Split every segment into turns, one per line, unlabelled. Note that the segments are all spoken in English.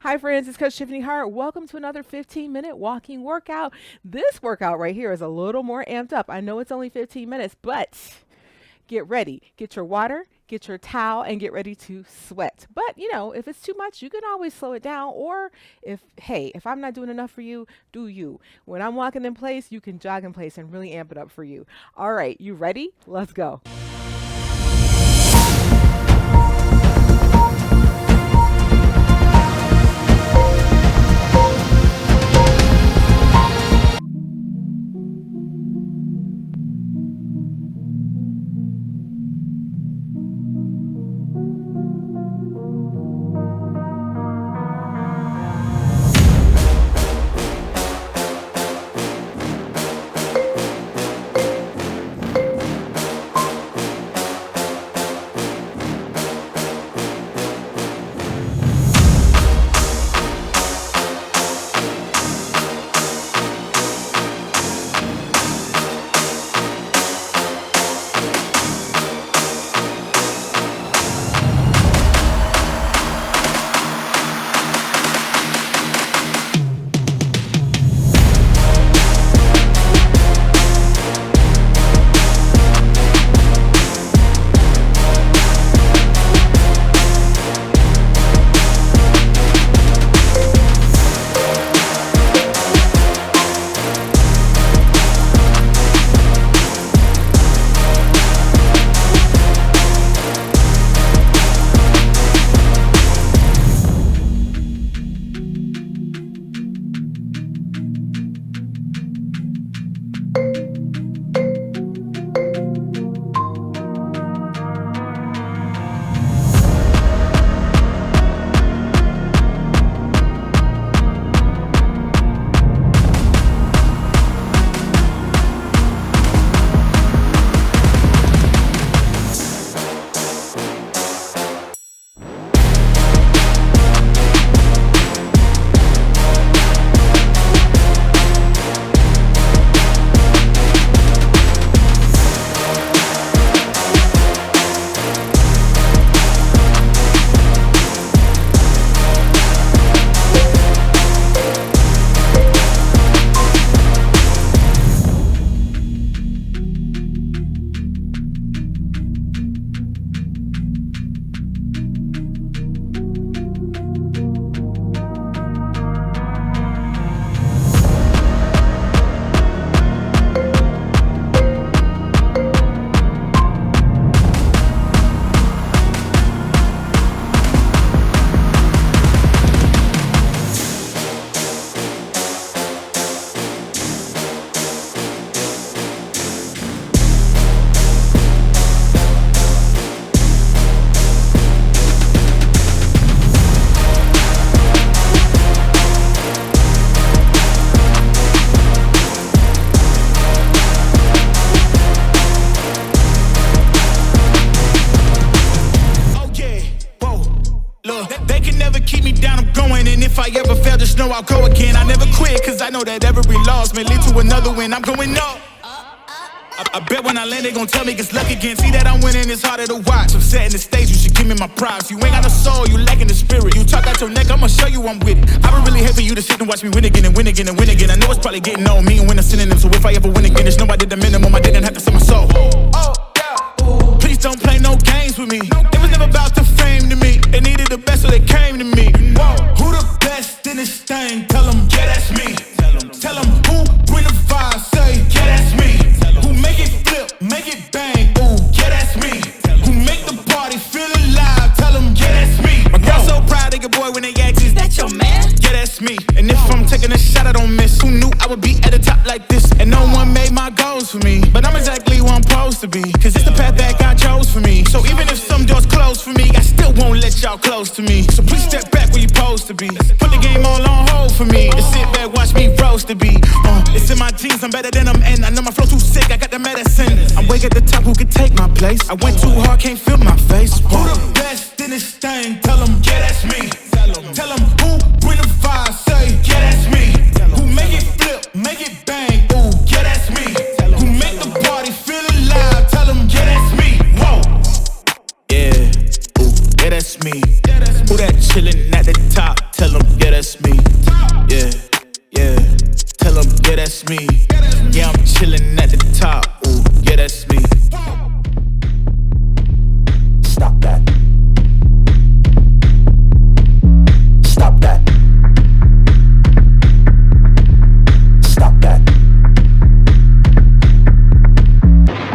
Hi, friends. It's Coach Tiffany Hart. Welcome to another 15-minute walking workout. This workout right here is a little more amped up. I know it's only 15 minutes, but get ready. Get your water, get your towel, and get ready to sweat. But, if it's too much, you can always slow it down. Or if I'm not doing enough for you, do you. When I'm walking in place, you can jog in place and really amp it up for you. All right, you ready? Let's go.
I'll go again. I never quit, cause I know that every loss may lead to another win. I'm going up. I bet when I land, they gon' tell me it's luck again. See that I'm winning, it's harder to watch. I'm setting the stage, you should give me my props. You ain't got no soul, you lacking the spirit. You talk out your neck, I'ma show you I'm with it. I would really hate for you to sit and watch me win again and win again and win again. I know it's probably getting old, me and win a synonym. So if I ever win again, it's no I did the minimum. I didn't have to sell my soul. Oh, yeah. Please don't play no games with me. It was never about the fame to me. They needed the best, so they came to me. Whoa. Who the best in this thing? Tell them, yeah, that's me. Tell them who bring the vibe, say, yeah, that's me. Who make it flip, make it bang, ooh, yeah, that's me. Who make the party feel alive, tell them, yeah, that's me. My girl so proud of your boy when they ask, is that your man? Yeah, that's me. And if I'm taking a shot, I don't miss. Who knew I would be at the top like this? And no one made my goals for me, but I'm exactly where I'm supposed to be. Cause it's the path that God chose for me. So even if some doors close for me, I still won't let y'all close to me. So please step back where you're supposed to be. Put the game all on hold for me. And sit back, watch me roast the beat. It's in my genes, I'm better than I'm in. I know my flow too sick, I got the medicine. I'm way at the top, who could take my place? I went too hard, can't feel my face. Who the best in this thing? Tell them, yeah, that's me. Tell them who bring the vibe, say, yeah, that's me. Who make it flip, make it bang, ooh, yeah, that's me. Who make the party feel alive, tell them, yeah, that's me. Whoa. Yeah, ooh, yeah, that's me. Who that chillin' at the top, tell them, that's me. Yeah, yeah. Tell them, yeah, that's me. Yeah, I'm chillin' at the top. Ooh, yeah, that's me.
Stop that. Stop that. Stop that.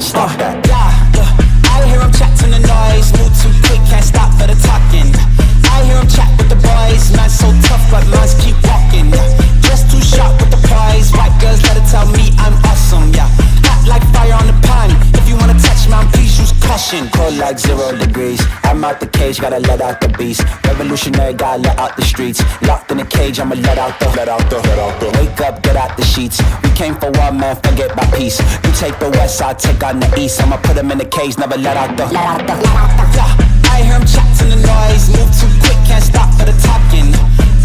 Stop that. Yeah, I hear him chat to the noise. Move too quick, can't stop for the talking. I hear him chat with the boys. Man so tough, but minds keep walking. Just too sharp with the prize. White girls, let it tell me I'm awesome. Yeah, hot like fire on the pan. If you wanna touch me, please use caution. Cold like 0 degrees. I'm out the cage, gotta let out the beast. Revolutionary, gotta let out the streets. Locked in a cage, I'ma let out the. Wake up, get out the sheets. We came for war, man, forget my peace. You take the west, I'll take on the east. I'ma put him in the cage, never let out the. Yeah, I hear him chat to the noise. Move too quick, can't stop for the talking.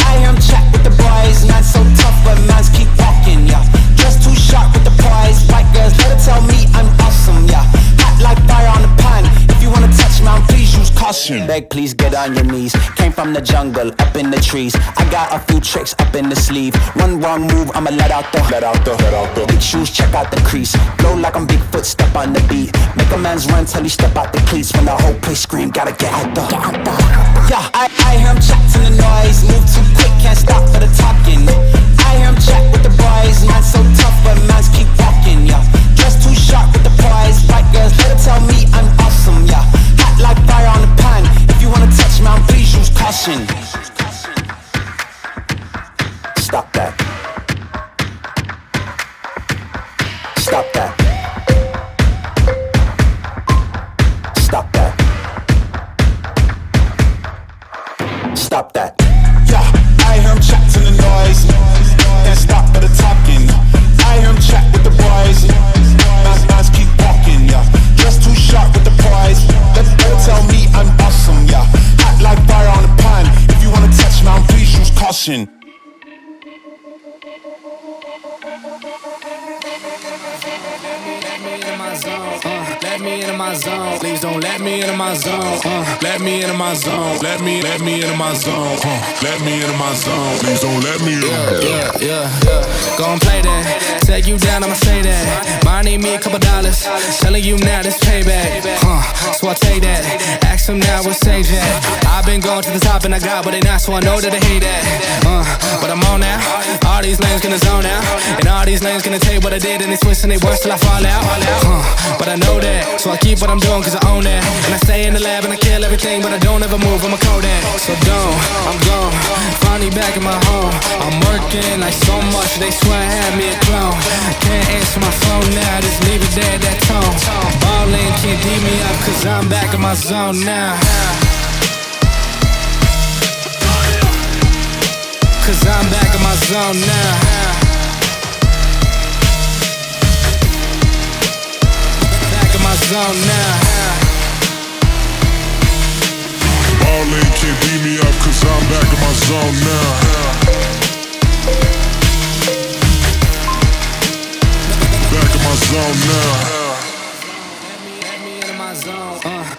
I hear him chat with the boys. Man so tough, but mans keep walking. Yeah, just too sharp with the prize. White girls, let it tell me I'm awesome. Yeah, hot like fire on the pan. If you wanna touch me, please use caution. Beg, please get on your knees. Came from the jungle, up in the trees. I got a few tricks up in the sleeve. One wrong move, I'ma let out the. Big shoes, check out the crease. Blow like I'm Bigfoot, step on the beat. Make a man's run till he step out the cleats. When the whole place scream, gotta get out the. Yeah, I hear him chat to the noise. Move too quick, can't stop for the talking. I hear him chat with the boys. Man so tough, but mans keep walking. Yeah, just too sharp with the prize. White girls, let it tell me I'm awesome. Yeah, hot like fire on the pan. If you wanna touch me, please use caution. Stop that. Stop that. Stop that. Stop that. Yeah, I hear him chat to the noise. Can't stop for the talking. I hear him chat with the boys. Man's keep walking, yeah. Just too sharp with the prize. Let them tell me I'm awesome, yeah. Hot like fire on the pan. If you wanna touch me, please use caution.
Let me into my zone. Please don't let me into my zone. Let me into my zone. Let me into my zone. Let me into my zone. Please don't let me in. Yeah. Gon' play that. Take you down, I'ma say that. Mine need me $2. Telling you now this payback. So I take that. Ask them now what stage at. I've been going to the top and I got what they not, so I know that they hate that. But I'm on now. All these lanes gonna zone out. And all these lanes gonna tell you what I did, and they twist and they worse till I fall out. But I know that, so I keep what I'm doing cause I own that. And I stay in the lab and I kill everything, but I don't ever move, I'm a Kodak. So I'm gone, finally back in my home. I'm working like so much, they swear I had me a clone. Can't answer my phone now, just leave it there, that tone. Ballin', can't beat me up cause I'm back in my zone now. Cause I'm back in my zone now. Zone now. Ballin' can't beat me up cause I'm back in my zone now. Back in my zone now.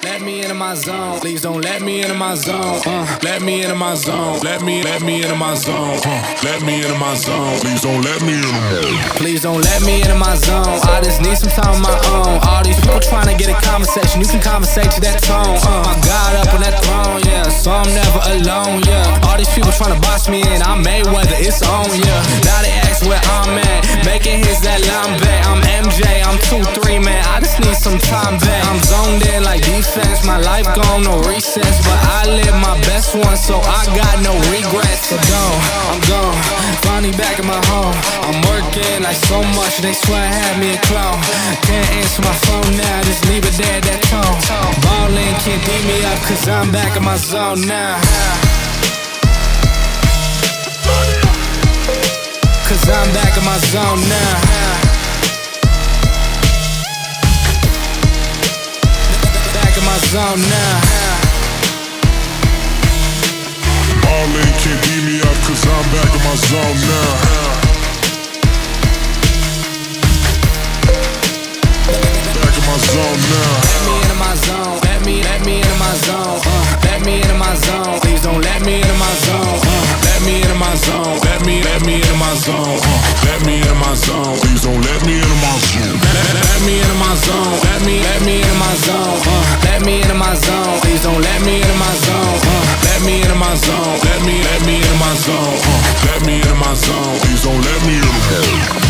Let me into my zone. Please don't let me into my zone. Let me into my zone. Let me into my zone. Let me into my zone. Please don't let me in. Please don't let me into my zone. I just need some time of my own. All these people trying to get a conversation. You can conversate to that tone. I got up on that throne, yeah. So I'm never alone, yeah. All these people trying to box me in. I'm Mayweather, it's on, yeah. Now they ask where I'm at. Making hits that line back. I'm MJ, I'm 2-3, man. I just need some time back. I'm zoned in like defense. My life gone, no recess. But I live my best one, so I got no regrets. So I'm gone, finally back in my home. I'm working like so much, they swear I had me a clone. Can't answer my phone now, just leave it there, that tone. Ballin', can't beat me up cause I'm back in my zone now. Cause I'm back in my zone now. Back in my zone now. Ballin' can't beat me up cause I'm back in my zone now. Back in my zone now. Let me into my zone. Let me into my zone. Let me into my zone. Please don't let me into my zone. Let me into my zone. Let me in my zone. Please don't let me in my zone. Let me in my zone. Let me in my zone. Let me in my zone. Please don't let me in my zone. Let me in my zone. Let me in my zone. Let me in my zone. Please don't let me in my zone.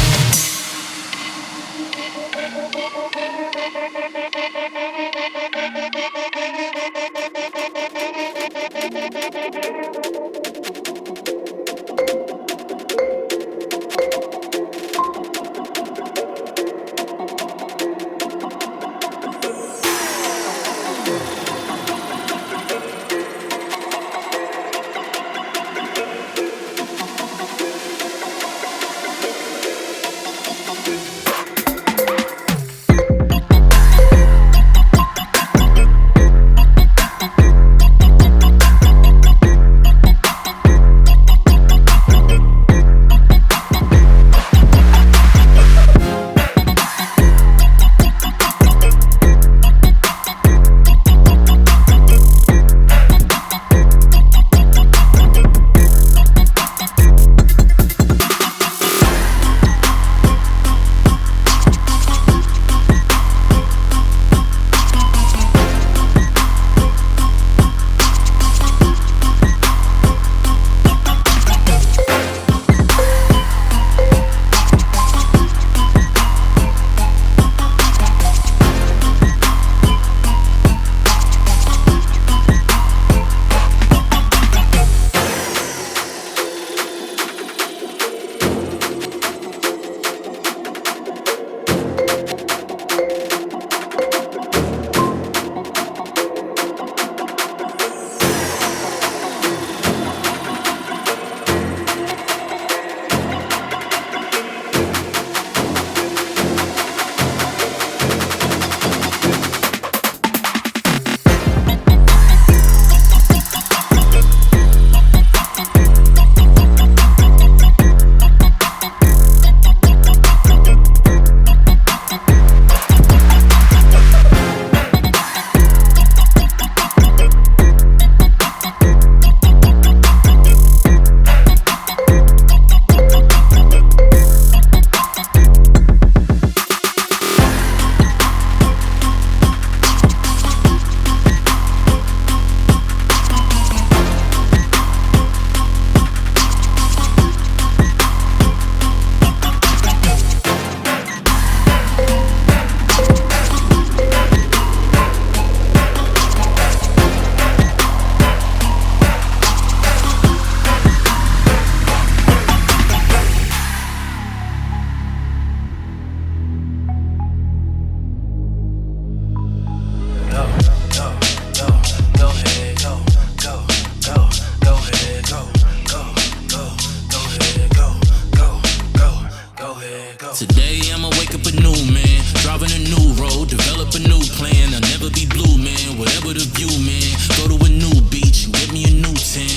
Today I'ma wake up a new man, driving a new road, develop a new plan. I'll never be blue, man, whatever the view, man. Go to a new beach and give me a new tan.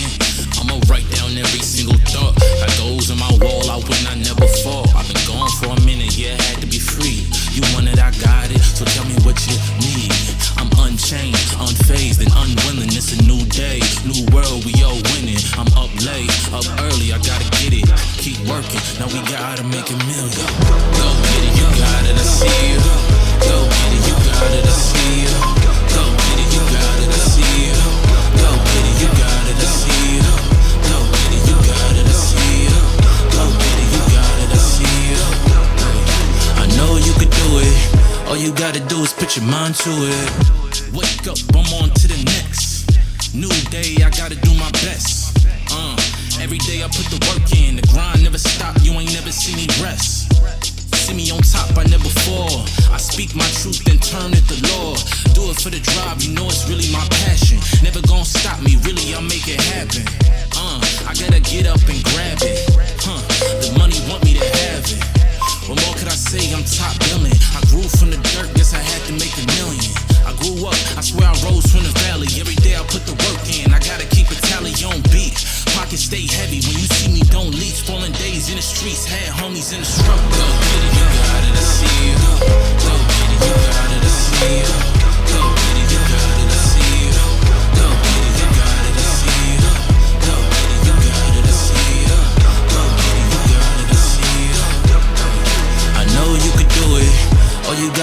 I'ma write down every single thought. Got goals on my wall, I win, I never fall. I've been gone for a minute, yeah, I had to be free. You want it, I got it, so tell me what you need. I'm unchained, unfazed, and unwilling. It's a new day, new world, we all winning. I'm up late, up early, I gotta get it. Keep working, now we gotta make a million. Go get it, you got it, I see you. Go get it, you got it, I see you. Go get it, you got it, I see you. Go get it, you got it, I see you. Go get it, you got it, I see you. Go get it, you got it, I see you. I know you could do it. All you gotta do is put your mind to it. Wake up, I'm on to the next. New day, I gotta do my best. Every day I put the work in. The grind never stop, you ain't never see me rest. See me on top, I never fall. I speak my truth and turn it to law. Do it for the drive, you know it's really my passion. Never gonna stop me, really I'll make it happen. I gotta get up and grab it. The money want me to have it. What more could I say? I'm top billing. I grew from the dirt, guess I had to make a million. I grew up, I swear I rose from the valley. Every day I put the work in, I gotta keep a tally on beat. Pockets stay heavy, when you see me don't leech. Falling days in the streets, had homies in the struggle. Go get it, you got it, I see you. Go get it, you got it, I see you. Go get it, you got it, I see you. Go get it, you got it, I see you. Go get it, you got it, I see you. Go get it, you got it, I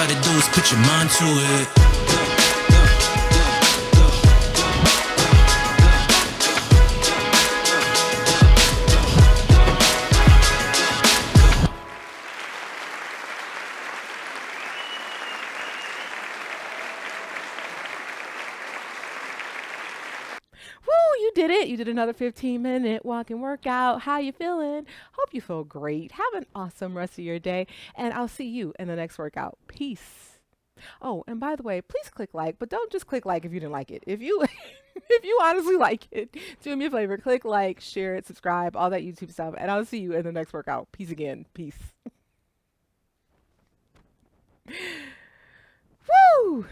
gotta do is put your mind to it.
Woo, you did it. You did another 15-minute walking workout. How you feeling? Hope you feel great. Have an awesome rest of your day, and I'll see you in the next workout. Peace. Oh, and by the way, please click like, but don't just click like if you didn't like it. If you if you honestly like it, do me a favor, click like, share it, subscribe, all that YouTube stuff, and I'll see you in the next workout. Peace again. Peace. Woo!